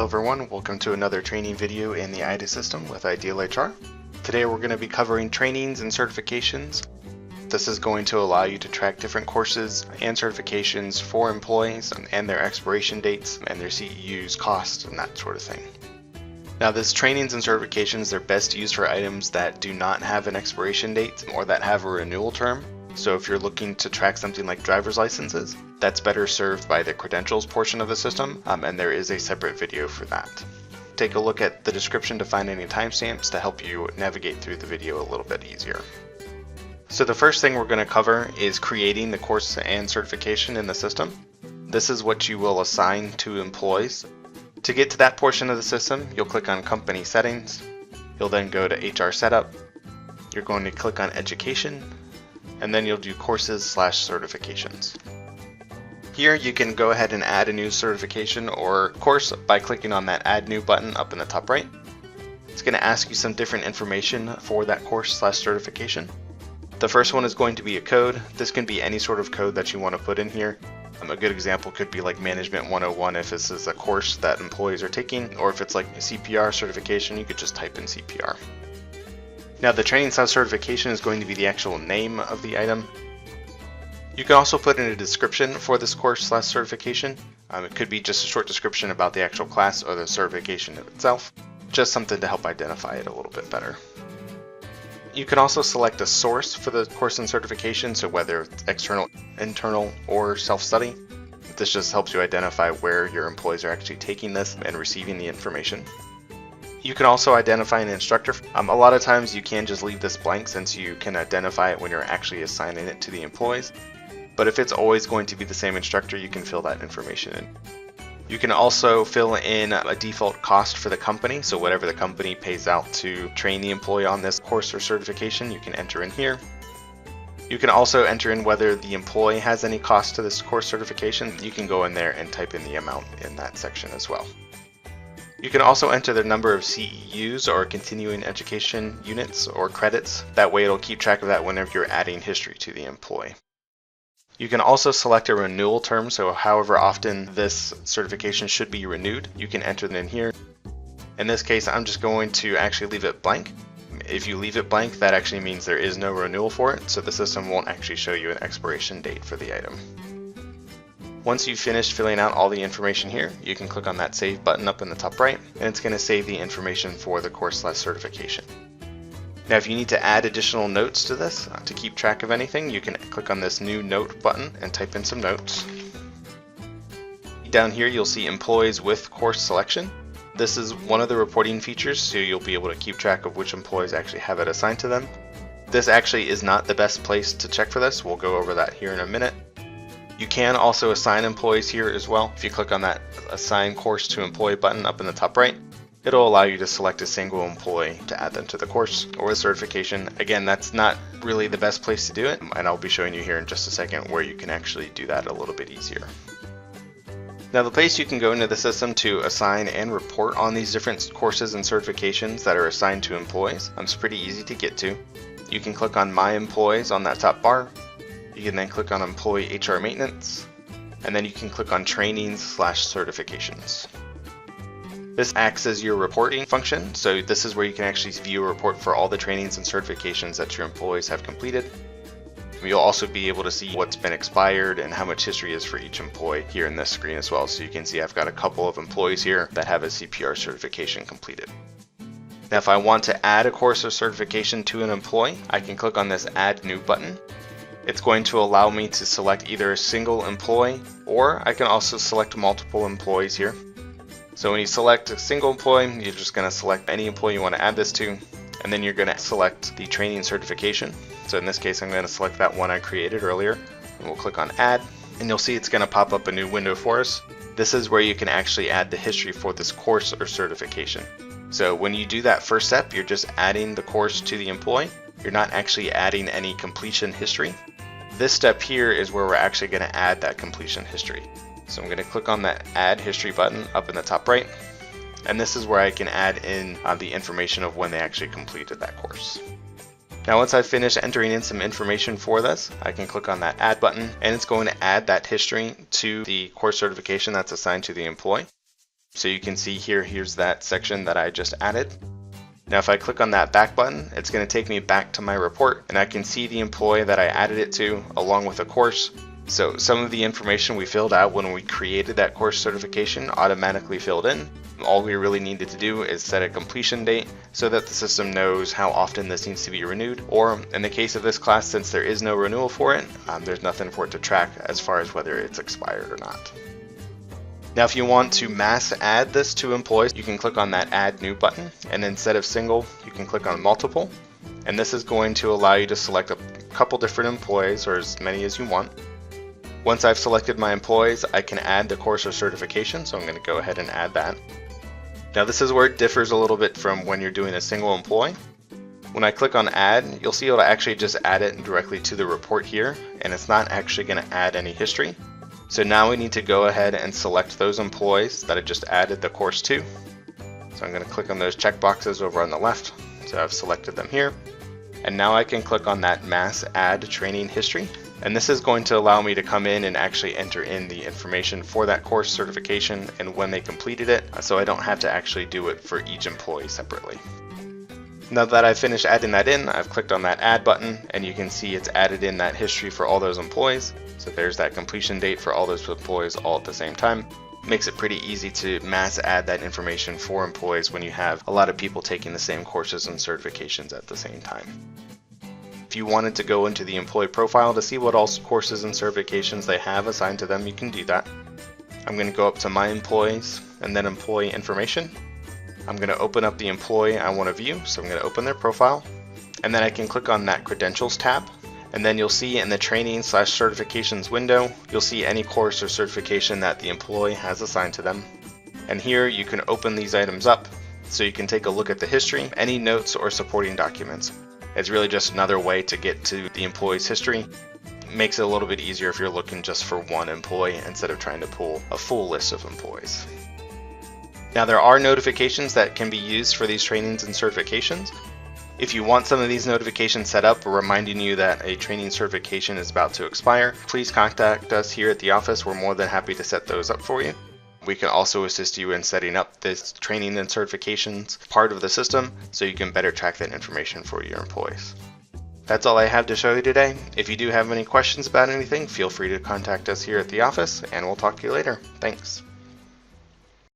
everyone, welcome to another training video in the IDA system with Ideal HR. Today we're going to be covering trainings and certifications. This is going to allow you to track different courses and certifications for employees and their expiration dates and their CEUs, costs, and that sort of thing. Now this trainings and certifications, they're best used for items that do not have an expiration date or that have a renewal term. So if you're looking to track something like driver's licenses, that's better served by the credentials portion of the system, and there is a separate video for that. Take a look at the description to find any timestamps to help you navigate through the video a little bit easier. So the first thing we're going to cover is creating the course and certification in the system. This is what you will assign to employees. To get to that portion of the system, you'll click on Company Settings. You'll then go to HR Setup. You're going to click on Education, and then you'll do Courses/Certifications. Here you can go ahead and add a new certification or course by clicking on that Add New button up in the top right. It's going to ask you some different information for that course/certification. The first one is going to be a code. This can be any sort of code that you want to put in here. A good example could be like Management 101 if this is a course that employees are taking, or if it's like a CPR certification, you could just type in CPR. Now the training/certification is going to be the actual name of the item. You can also put in a description for this course/certification. It could be just a short description about the actual class or the certification itself, just something to help identify it a little bit better. You can also select a source for the course and certification, so whether it's external, internal, or self-study. This just helps you identify where your employees are actually taking this and receiving the information. You can also identify an instructor. A lot of times you can just leave this blank since you can identify it when you're actually assigning it to the employees. But if it's always going to be the same instructor, you can fill that information in. You can also fill in a default cost for the company. So whatever the company pays out to train the employee on this course or certification, you can enter in here. You can also enter in whether the employee has any cost to this course certification. You can go in there and type in the amount in that section as well. You can also enter the number of CEUs or continuing education units or credits. That way it'll keep track of that whenever you're adding history to the employee. You can also select a renewal term, so however often this certification should be renewed, you can enter it in here. In this case, I'm just going to actually leave it blank. If you leave it blank, that actually means there is no renewal for it, so the system won't actually show you an expiration date for the item. Once you've finished filling out all the information here, you can click on that Save button up in the top right, and it's going to save the information for the course/certification. Now if you need to add additional notes to this, to keep track of anything, you can click on this New Note button and type in some notes. Down here you'll see Employees with Course Selection. This is one of the reporting features, so you'll be able to keep track of which employees actually have it assigned to them. This actually is not the best place to check for this. We'll go over that here in a minute. You can also assign employees here as well. If you click on that Assign Course to Employee button up in the top right, it'll allow you to select a single employee to add them to the course or the certification. Again, that's not really the best place to do it, and I'll be showing you here in just a second where you can actually do that a little bit easier. Now the place you can go into the system to assign and report on these different courses and certifications that are assigned to employees, it's pretty easy to get to. You can click on My Employees on that top bar. You can then click on Employee HR Maintenance, and then you can click on Trainings/Certifications. This acts as your reporting function, so this is where you can actually view a report for all the trainings and certifications that your employees have completed. You'll also be able to see what's been expired and how much history is for each employee here in this screen as well. So you can see I've got a couple of employees here that have a CPR certification completed. Now if I want to add a course or certification to an employee, I can click on this Add New button. It's going to allow me to select either a single employee, or I can also select multiple employees here. So when you select a single employee, you're just going to select any employee you want to add this to, and then you're going to select the training certification. So in this case, I'm going to select that one I created earlier, and we'll click on Add, and you'll see it's going to pop up a new window for us. This is where you can actually add the history for this course or certification. So when you do that first step, you're just adding the course to the employee. You're not actually adding any completion history. This step here is where we're actually going to add that completion history. So I'm going to click on that Add History button up in the top right, and this is where I can add in the information of when they actually completed that course. Now once I've finished entering in some information for this, I can click on that Add button, and it's going to add that history to the course certification that's assigned to the employee. So you can see here, here's that section that I just added. Now if I click on that back button, it's going to take me back to my report, and I can see the employee that I added it to along with a course. So some of the information we filled out when we created that course certification automatically filled in. All we really needed to do is set a completion date so that the system knows how often this needs to be renewed, or in the case of this class, since there is no renewal for it, there's nothing for it to track as far as whether it's expired or not. Now if you want to mass add this to employees, you can click on that add new button, and instead of single, you can click on multiple, and this is going to allow you to select a couple different employees, or as many as you want. Once I've selected my employees, I can add the course or certification, so I'm going to go ahead and add that. Now this is where it differs a little bit from when you're doing a single employee. When I click on add, you'll see it'll actually just add it directly to the report here, and it's not actually going to add any history. So now we need to go ahead and select those employees that I just added the course to. So I'm going to click on those checkboxes over on the left. So I've selected them here. And now I can click on that mass add training history. And this is going to allow me to come in and actually enter in the information for that course certification and when they completed it, so I don't have to actually do it for each employee separately. Now that I've finished adding that in, I've clicked on that add button, and you can see it's added in that history for all those employees. So there's that completion date for all those employees all at the same time. Makes it pretty easy to mass add that information for employees when you have a lot of people taking the same courses and certifications at the same time. If you wanted to go into the employee profile to see what all courses and certifications they have assigned to them, you can do that. I'm going to go up to My Employees and then Employee Information. I'm going to open up the employee I want to view, so I'm going to open their profile, and then I can click on that Credentials tab, and then you'll see in the Training/Certifications window, you'll see any course or certification that the employee has assigned to them. And here you can open these items up so you can take a look at the history, any notes or supporting documents. It's really just another way to get to the employee's history. It makes it a little bit easier if you're looking just for one employee instead of trying to pull a full list of employees. Now there are notifications that can be used for these trainings and certifications. If you want some of these notifications set up reminding you that a training certification is about to expire, please contact us here at the office. We're more than happy to set those up for you. We can also assist you in setting up this training and certifications part of the system so you can better track that information for your employees. That's all I have to show you today. If you do have any questions about anything, feel free to contact us here at the office, and we'll talk to you later. Thanks.